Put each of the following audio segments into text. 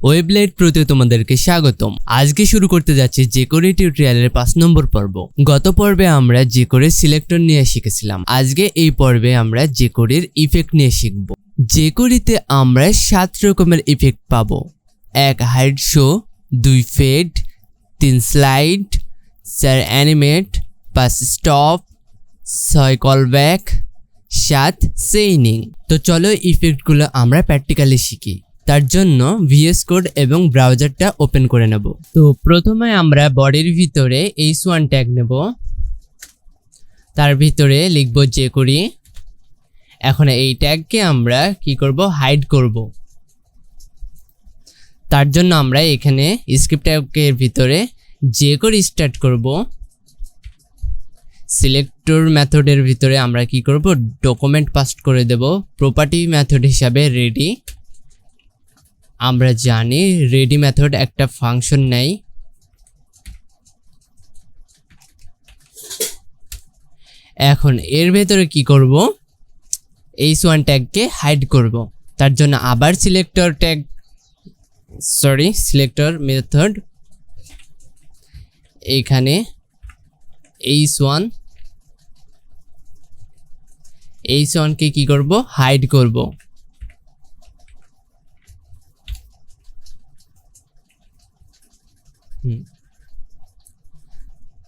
ওয়েবলাইট প্রোতে তোমাদেরকে স্বাগতম। আজকে শুরু করতে যাচ্ছি jQuery টিউটোরিয়ালের 5 নম্বর পর্ব। গত পর্বে আমরা jQuery সিলেক্টর নিয়ে শিখেছিলাম। আজকে এই পর্বে আমরা jQueryর ইফেক্ট নিয়ে শিখব। jQueryতে আমরা 7 রকমের ইফেক্ট পাবো। 1 hide show, 2 fade, 3 slide, 4 animate, 5 stop, 6 callback, 7 chaining. তো চলো ইফেক্টগুলো আমরা প্র্যাকটিক্যালি শিখি। তার জন্য VS কোড এবং ব্রাউজারটা ওপেন করে নেব। তো প্রথমে আমরা বডির ভিতরে h1 ট্যাগ নেব, তার ভিতরে লিখব jQuery। এখন এই ট্যাগকে আমরা কি করব, হাইড করব। তার জন্য আমরা এখানে স্ক্রিপ্ট ট্যাগের ভিতরে jQuery স্টার্ট করব। সিলেক্টর মেথডের ভিতরে আমরা কি করব, ডকুমেন্ট পাস করে দেব। প্রপার্টি মেথড হিসাবে রেডি। আমরা জানি রেডি মেথড একটা ফাংশন নেই। এখন এর ভেতরে কি করব, h1 ট্যাগকে হাইড করব। তার জন্য আবার সিলেক্টর মেথড, এখানে h1 কে কি করব, হাইড করব।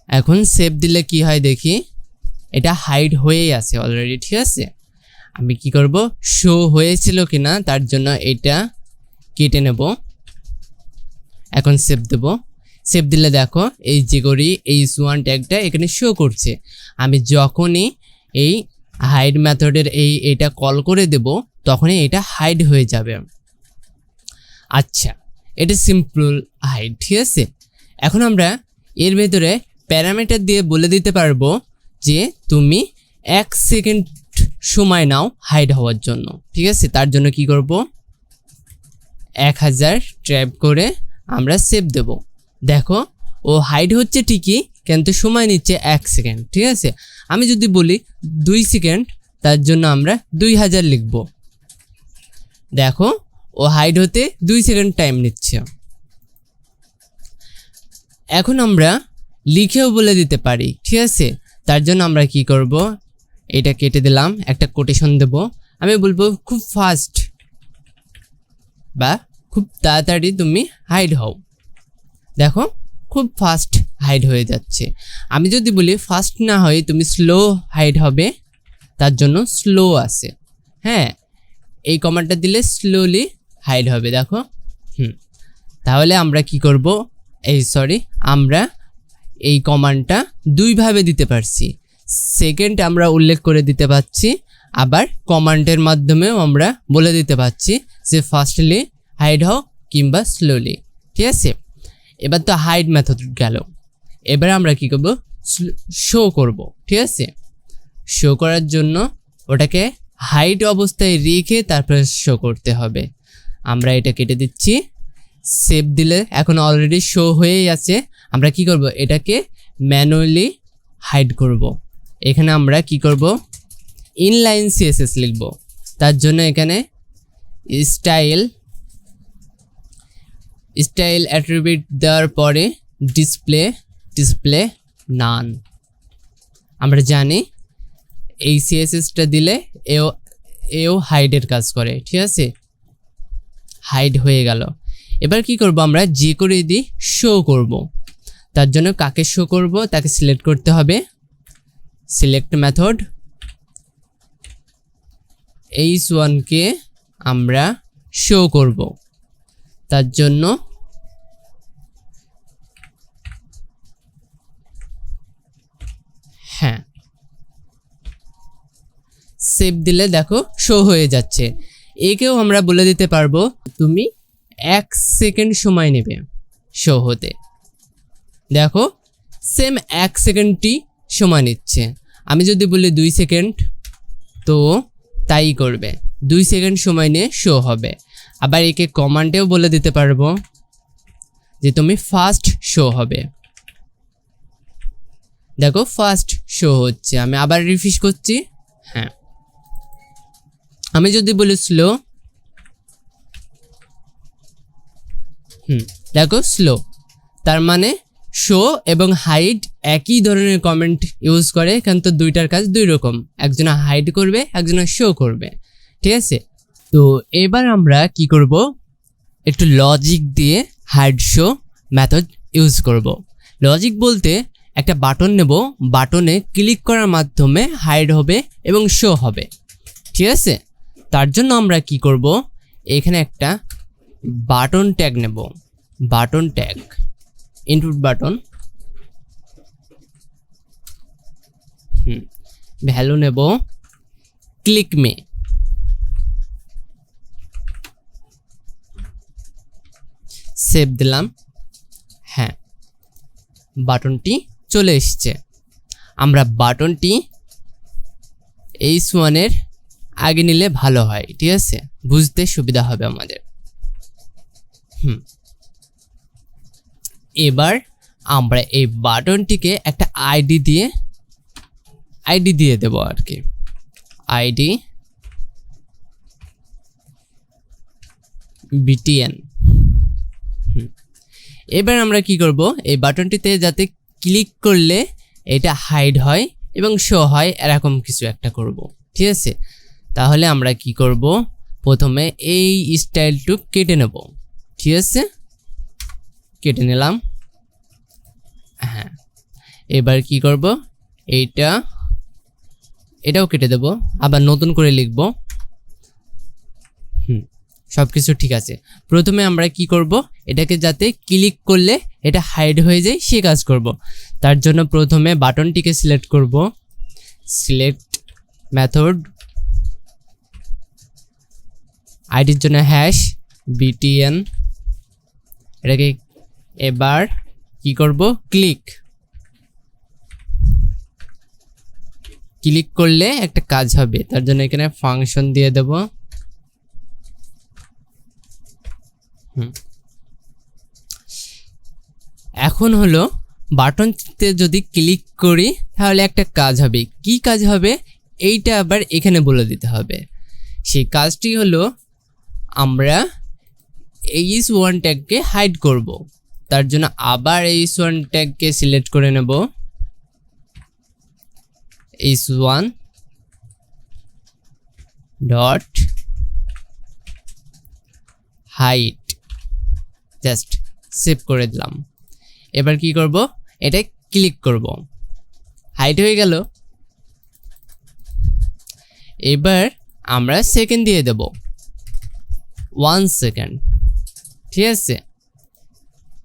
এখন সেভ দিলে কি হয় দেখি, এটা হাইড হয়েই আছে অলরেডি। ঠিক আছে, আমি কি করব, শো হয়েছিল কিনা তার জন্য এটা কেটে নেব। এখন সেভ দেব। সেভ দিলে দেখো এই jQuery h1 ট্যাগটা এখানে শো করছে। আমি যখনই এই হাইড মেথডের এটা কল করে দেব তখনই এটা হাইড হয়ে যাবে। আচ্ছা, এটা সিম্পল হাইড। ঠিক আছে, এখন আমরা এর ভেতরে প্যারামিটার দিয়ে বলে দিতে পারবো যে তুমি 1 সেকেন্ড সময় নাও হাইড হওয়ার জন্য। ঠিক আছে, তার জন্য কি করব, 1000 টাইপ করে আমরা সেভ দেব। দেখো ও হাইড হচ্ছে ঠিকই, কিন্তু সময় নিচ্ছে 1 সেকেন্ড। ঠিক আছে, আমি যদি বলি 2 সেকেন্ড, তার জন্য আমরা 2000 লিখব। দেখো ও হাইড হতে 2 সেকেন্ড টাইম নিচ্ছে। এখন আমরা লিখেও বলে দিতে পারি। ঠিক আছে, তার জন্য আমরা কি করব, এটা কেটে দিলাম, একটা কোটেশন দেব। আমি বলবো খুব ফাস্ট বা খুব তাড়াতাড়ি তুমি হাইড হও। দেখো খুব ফাস্ট হাইড হয়ে যাচ্ছে। আমি যদি বলি ফাস্ট না হয় তুমি স্লো হাইড হবে, তার জন্য স্লো আছে। হ্যাঁ, এই কমান্ডটা দিলে স্লোলি হাইড হবে। দেখো তাহলে আমরা কি করব, আমরা এই কমান্ডটা দুইভাবে দিতে পারছি। সেকেন্ড আমরা উল্লেখ করে দিতে পারছি, আবার কমান্ডের মাধ্যমেও আমরা বলে দিতে পারছি যে ফাস্টলি হাইড হও কিংবা স্লোলি। ঠিক আছে, এবার তো হাইড মেথড গেল। এবার আমরা কি করব, শো করব। ঠিক আছে, শো করার জন্য ওটাকে হাইড অবস্থায় রেখে তারপরে শো করতে হবে। আমরা এটা কেটে দিচ্ছি। সেভ দিলে এখন অলরেডি শো হয়েই আছে। আমরা কি করব, এটাকে ম্যানুয়ালি হাইড করব। এখানে আমরা কি করব, ইনলাইন CSS লিখব। তার জন্য এখানে স্টাইল অ্যাট্রিবিউট দেওয়ার পরে ডিসপ্লে নান। আমরা জানি এই CSSটা দিলে এও হাইডের কাজ করে। ঠিক আছে, হাইড হয়ে গেল। এবার কি করব, আমরা jQuery দিয়ে শো করব। তার জন্য কাকে শো করব, তাকে সিলেক্ট করতে হবে। সিলেক্ট মেথড, h1 কে আমরা শো করব। তার জন্য সেভ দিলে দেখো শো হয়ে যাচ্ছে। একেও আমরা বলে দিতে পারবো তুমি 1 সেকেন্ড সময় নেবে শো হতে। দেখো সেম 1 সেকেন্ডটি সময় নিচ্ছে। আমি যদি বলি 2 সেকেন্ড, তো তাই করবে, 2 সেকেন্ড সময় নিয়ে শো হবে। আবার একে কমান্ডেও বলে দিতে পারবো যে তুমি ফাস্ট শো হবে। দেখো ফাস্ট শো হচ্ছে। আমি আবার রিফ্রেশ করছি। হ্যাঁ, আমি যদি বলি স্লো, দেখো স্লো, তার মানে শো এবং হাইড একই ধরনের কমেন্ট ইউজ করে, কিন্তু দুইটার কাজ দুই রকম, একজনে হাইড করবে একজনে শো করবে। ঠিক আছে, তো এবার আমরা কি করব, একটু লজিক দিয়ে হাইড শো মেথড ইউজ করব। লজিক বলতে একটা বাটন নেব, বাটনে ক্লিক করার মাধ্যমে হাইড হবে এবং শো হবে। ঠিক আছে, তার জন্য আমরা কি করব, এখানে একটা বাটন ট্যাগ নেব, button tag input button, value নেব ক্লিক মে, সেভ দিলাম। হ্যাঁ, বাটনটি চলে এসছে। আমরা বাটনটি H1 এর আগে নিলে ভালো হয়, ঠিক আছে, বুঝতে সুবিধা হবে আমাদের। এবার আমরা এই বাটনটিকে একটা আইডি দিয়ে দেব আর কি, আইডি BTN। এবার আমরা কি করব, এই বাটনটিতে যাতে ক্লিক করলে এটা হাইড হয় এবং শো হয় এরকম কিছু একটা করব। ঠিক আছে, তাহলে আমরা কি করব, প্রথমে এই স্টাইলটু কেটে নেব। ঠিক আছে, কেটে নিলাম। হ্যাঁ, এবার কি করব, এটাও কেটে দেব, আবার নতুন করে লিখব। সব কিছু ঠিক আছে। প্রথমে আমরা কি করব, এটাকে যাতে ক্লিক করলে এটা হাইড হয়ে যায় সে কাজ করব। তার জন্য প্রথমে বাটনটিকে সিলেক্ট করব, সিলেক্ট মেথড, আইডির জন্য হ্যাশ BTN, এটাকে এবার কি করব, ক্লিক করলে একটা কাজ হবে, তার জন্য এখানে ফাংশন দিয়ে দেব। এখন হলো বাটনতে যদি ক্লিক করি তাহলে একটা কাজ হবে, কি কাজ হবে এইটা আবার এখানে বলে দিতে হবে। সেই কাজটি হলো আমরা H1 ট্যাগকে হাইড করব। তার জন্য আবার H1 ট্যাগকে সিলেক্ট করে নেব, H1 dot hide, just save করে দিলাম। এবার কি করব, এটা ক্লিক করব, হাইড হয়ে গেল। এবার আমরা সেকেন্ড দিয়ে দেব 1 সেকেন্ড। ঠিক আছে,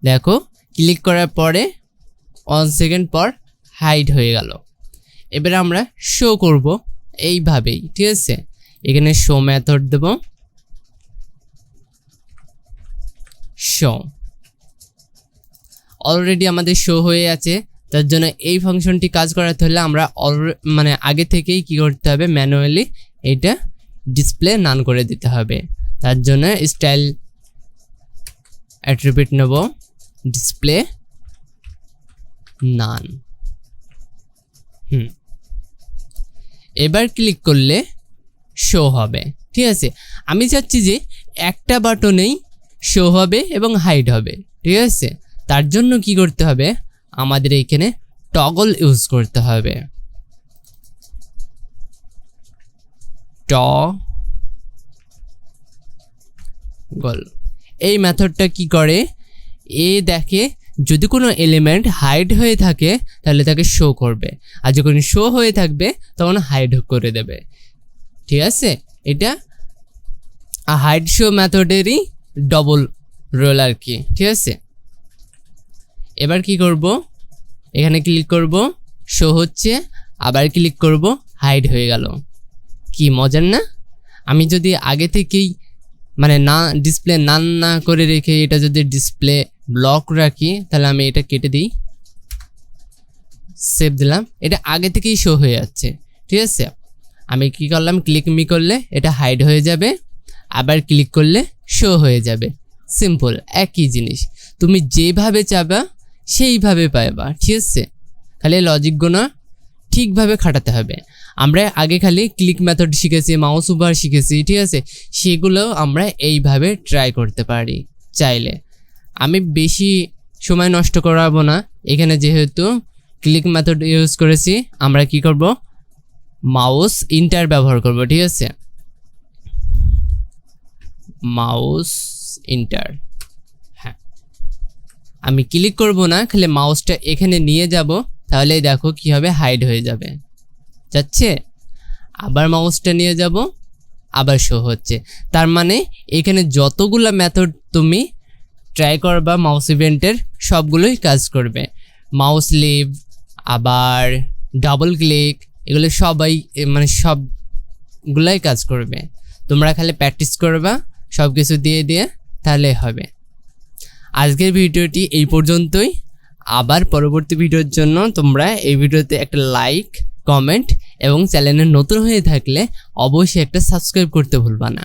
দেখো ক্লিক করার পরে 1 সেকেন্ড পর হাইড হয়ে গেল। এবার আমরা শো করব এইভাবেই। ঠিক আছে, এখানে শো মেথড দেব, শো অলরেডি আমাদের শো হয়ে আছে। তার জন্য এই ফাংশনটি কাজ করাতে হলে আমরা আগে থেকেই কি করতে হবে, ম্যানুয়ালি এটা ডিসপ্লে নান করে দিতে হবে। তার জন্য স্টাইল অ্যাট্রিবিউট নেব, ডিসপ্লে নান। এবার ক্লিক করলে শো হবে। ঠিক আছে, আমি চাচ্ছি যে একটা বাটনেই শো হবে এবং হাইড হবে। ঠিক আছে, তার জন্য কি করতে হবে, আমাদের এইখানে টগল ইউজ করতে হবে, টগল। এই মেথডটা কি করে, দেখে যদি কোনো এলিমেন্ট হাইড হয়ে থাকে তাহলে তাকে শো করবে, আর যখন শো হয়ে থাকবে তখন হাইড করে দেবে। ঠিক আছে, এটা হাইড শো মেথডেরই ডবল রোল আর কি। ঠিক আছে, এবার কি করব, এখানে ক্লিক করব, শো হচ্ছে, আবার ক্লিক করব, হাইড হয়ে গেল। কি মজার না? আমি যদি আগে থেকেই না ডিসপ্লে নান না করে রেখে এটা যদি ডিসপ্লে ব্লক রাখি তাহলে আমি এটা কেটে দিই, সেভ দিলাম, এটা আগে থেকেই শো হয়ে যাচ্ছে। ঠিক আছে, আমি কি করলাম, ক্লিক মি করলে এটা হাইড হয়ে যাবে, আবার ক্লিক করলে শো হয়ে যাবে। সিম্পল, একই জিনিস, তুমি যেভাবে চাবা সেইভাবে পাইবা। ঠিক আছে, খালি লজিকগুলো ঠিকভাবে খাটাতে হবে। আমরা আগে খালি ক্লিক মেথড শিখেছি, মাউস ওভার শিখেছি। ঠিক আছে, সেগুলো আমরা এইভাবে ট্রাই করতে পারি চাইলে। আমি বেশি সময় নষ্ট করাবো না, এখানে যেহেতু ক্লিক মেথড ইউজ করেছি আমরা কি করব, মাউস ইন্টার ব্যবহার করব। ঠিক আছে, মাউস ইন্টার। হ্যাঁ, আমি ক্লিক করব না, খালি মাউসটা এখানে নিয়ে যাব, তাহলেই দেখো কি হবে, হাইড হয়ে যাবে। যাচ্ছে, আবার মাউসটা নিয়ে যাব, আবার শো হচ্ছে। তার মানে এখানে যতগুলা মেথড তুমি ট্রাই করবা মাউস ইভেন্টের সবগুলোই কাজ করবে। মাউস লিভ, আবার ডাবল ক্লিক, এগুলো সবাই মানে সবগুলাই কাজ করবে। তোমরা খালি প্র্যাকটিস করবা সব কিছু দিয়ে দিয়ে, তাহলে হবে। আজকের ভিডিওটি এই পর্যন্তই। আবার পরবর্তী ভিডিওর জন্য তোমরা এই ভিডিওতে একটা লাইক, কমেন্ট এবং চ্যানেলে নতুন হয়ে থাকলে অবশ্যই একটা সাবস্ক্রাইব করতে ভুলবা না।